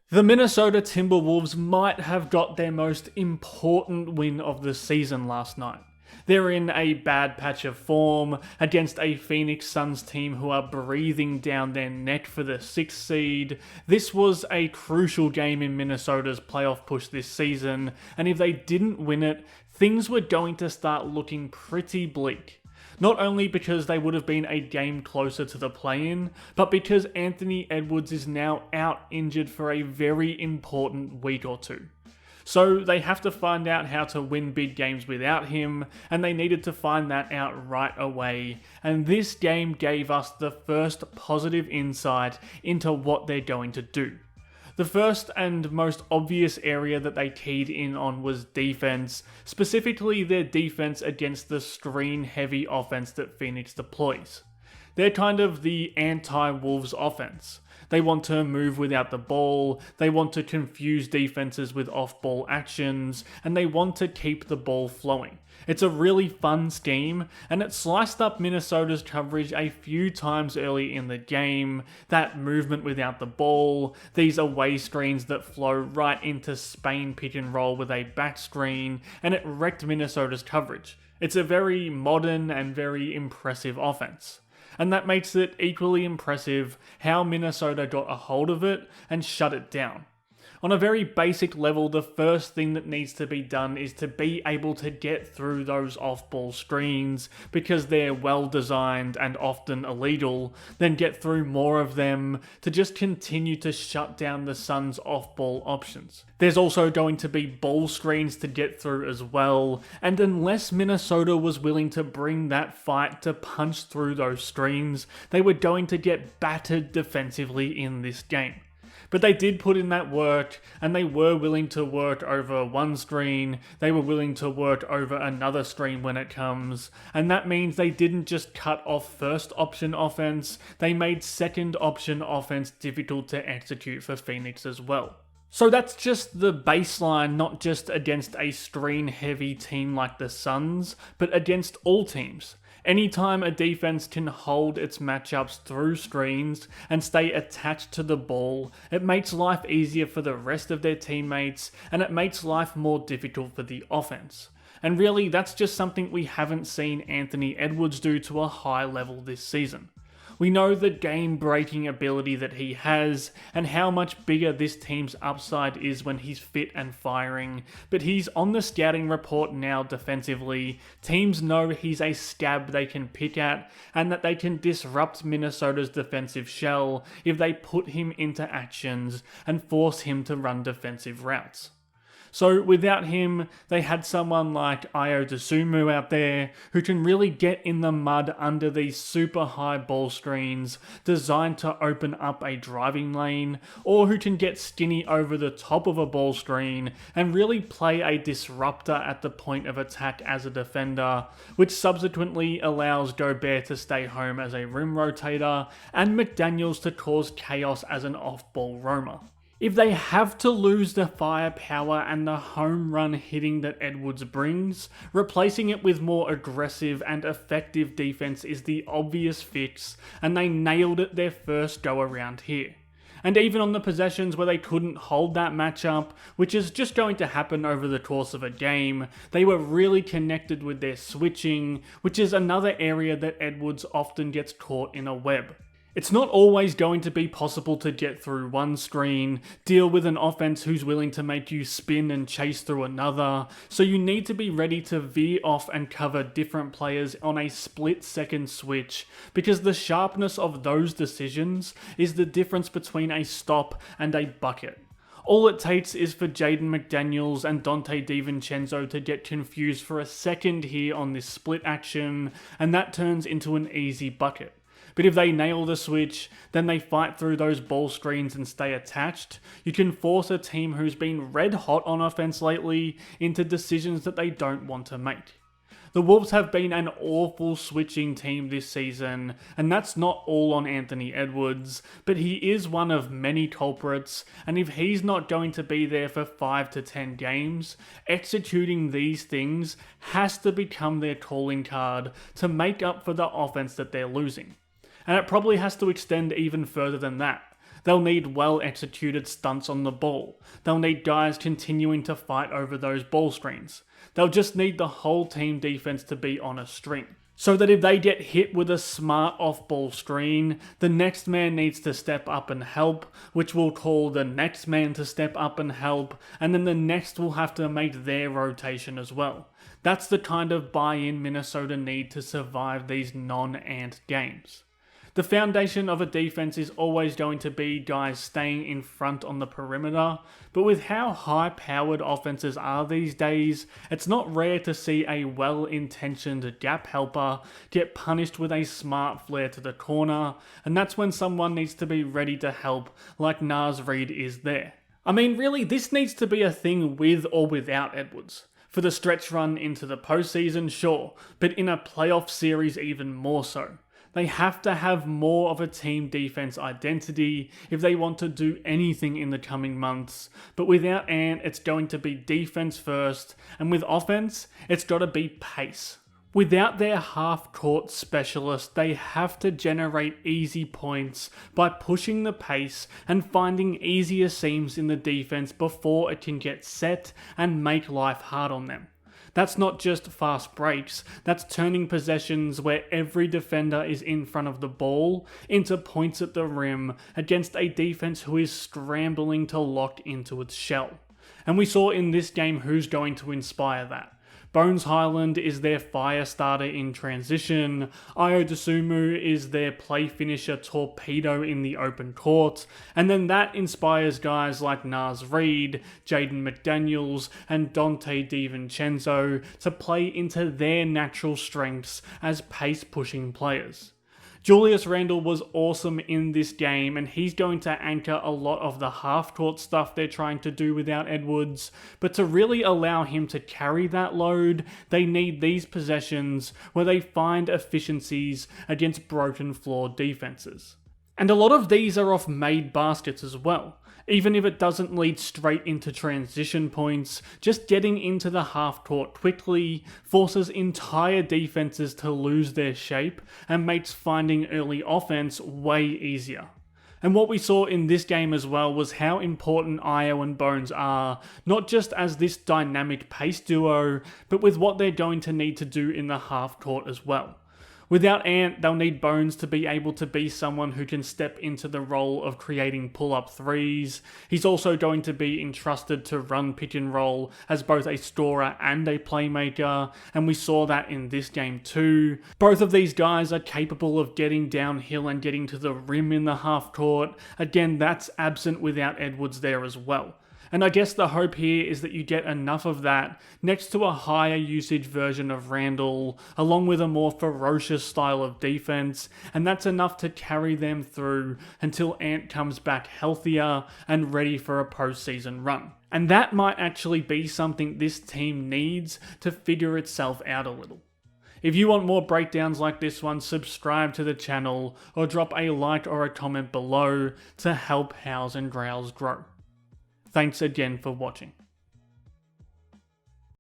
The Minnesota Timberwolves might have got their most important win of the season last night. They're in a bad patch of form against a Phoenix Suns team who are breathing down their neck for the 6th seed. This was a crucial game in Minnesota's playoff push this season, and if they didn't win it, things were going to start looking pretty bleak. Not only because they would have been a game closer to the play-in, but because Anthony Edwards is now out injured for a very important week or two. So they have to find out how to win big games without him, and they needed to find that out right away. And this game gave us the first positive insight into what they're going to do. The first and most obvious area that they keyed in on was defense, specifically their defense against the screen-heavy offense that Phoenix deploys. They're kind of the anti-Wolves offense. They want to move without the ball, they want to confuse defenses with off-ball actions, and they want to keep the ball flowing. It's a really fun scheme, and it sliced up Minnesota's coverage a few times early in the game. That movement without the ball, these away screens that flow right into Spain pick and roll with a back screen, and it wrecked Minnesota's coverage. It's a very modern and very impressive offense. And that makes it equally impressive how Minnesota got a hold of it and shut it down. On a very basic level, the first thing that needs to be done is to be able to get through those off-ball screens because they're well designed and often illegal, then get through more of them to just continue to shut down the Suns' off-ball options. There's also going to be ball screens to get through as well, and unless Minnesota was willing to bring that fight to punch through those screens, they were going to get battered defensively in this game. But they did put in that work, and they were willing to work over one screen, they were willing to work over another screen when it comes, and that means they didn't just cut off first option offense, they made second option offense difficult to execute for Phoenix as well. So that's just the baseline, not just against a screen-heavy team like the Suns, but against all teams. Anytime a defense can hold its matchups through screens and stay attached to the ball, it makes life easier for the rest of their teammates, and it makes life more difficult for the offense. And really, that's just something we haven't seen Anthony Edwards do to a high level this season. We know the game-breaking ability that he has and how much bigger this team's upside is when he's fit and firing, but he's on the scouting report now defensively. Teams know he's a scab they can pick at and that they can disrupt Minnesota's defensive shell if they put him into actions and force him to run defensive routes. So without him, they had someone like Ayo Dosunmu out there who can really get in the mud under these super high ball screens designed to open up a driving lane, or who can get skinny over the top of a ball screen and really play a disruptor at the point of attack as a defender, which subsequently allows Gobert to stay home as a rim rotator and McDaniels to cause chaos as an off-ball roamer. If they have to lose the firepower and the home run hitting that Edwards brings, replacing it with more aggressive and effective defense is the obvious fix, and they nailed it their first go around here. And even on the possessions where they couldn't hold that matchup, which is just going to happen over the course of a game, they were really connected with their switching, which is another area that Edwards often gets caught in a web. It's not always going to be possible to get through one screen, deal with an offense who's willing to make you spin and chase through another, so you need to be ready to veer off and cover different players on a split-second switch, because the sharpness of those decisions is the difference between a stop and a bucket. All it takes is for Jaden McDaniels and Donte DiVincenzo to get confused for a second here on this split action, and that turns into an easy bucket. But if they nail the switch, then they fight through those ball screens and stay attached. You can force a team who's been red hot on offense lately into decisions that they don't want to make. The Wolves have been an awful switching team this season, and that's not all on Anthony Edwards, but he is one of many culprits, and if he's not going to be there for 5 to 10 games, executing these things has to become their calling card to make up for the offense that they're losing. And it probably has to extend even further than that. They'll need well executed stunts on the ball. They'll need guys continuing to fight over those ball screens. They'll just need the whole team defense to be on a string. So that if they get hit with a smart off-ball screen, the next man needs to step up and help, which will call the next man to step up and help, and then the next will have to make their rotation as well. That's the kind of buy-in Minnesota need to survive these non-Ant games. The foundation of a defense is always going to be guys staying in front on the perimeter, but with how high-powered offenses are these days, it's not rare to see a well-intentioned gap helper get punished with a smart flare to the corner, and that's when someone needs to be ready to help, like Naz Reid is there. I mean, really, this needs to be a thing with or without Edwards. For the stretch run into the postseason, sure, but in a playoff series even more so. They have to have more of a team defense identity if they want to do anything in the coming months, but without Ant, it's going to be defense first, and with offense, it's got to be pace. Without their half-court specialist, they have to generate easy points by pushing the pace and finding easier seams in the defense before it can get set and make life hard on them. That's not just fast breaks, that's turning possessions where every defender is in front of the ball into points at the rim against a defense who is scrambling to lock into its shell. And we saw in this game who's going to inspire that. Bones Hyland is their fire starter in transition, Ayo Dosunmu is their play finisher torpedo in the open court, and then that inspires guys like Naz Reid, Jaden McDaniels, and Dante DiVincenzo to play into their natural strengths as pace-pushing players. Julius Randle was awesome in this game, and he's going to anchor a lot of the half-court stuff they're trying to do without Edwards, but to really allow him to carry that load, they need these possessions where they find efficiencies against broken floor defenses. And a lot of these are off made baskets as well. Even if it doesn't lead straight into transition points, just getting into the half court quickly forces entire defenses to lose their shape and makes finding early offense way easier. And what we saw in this game as well was how important Ayo and Bones are, not just as this dynamic pace duo, but with what they're going to need to do in the half court as well. Without Ant, they'll need Bones to be able to be someone who can step into the role of creating pull-up threes. He's also going to be entrusted to run pick and roll as both a scorer and a playmaker, and we saw that in this game too. Both of these guys are capable of getting downhill and getting to the rim in the half court. Again, that's absent without Edwards there as well. And I guess the hope here is that you get enough of that next to a higher usage version of Randle, along with a more ferocious style of defense, and that's enough to carry them through until Ant comes back healthier and ready for a postseason run. And that might actually be something this team needs to figure itself out a little. If you want more breakdowns like this one, subscribe to the channel or drop a like or a comment below to help Howls and Growls grow. Thanks again for watching.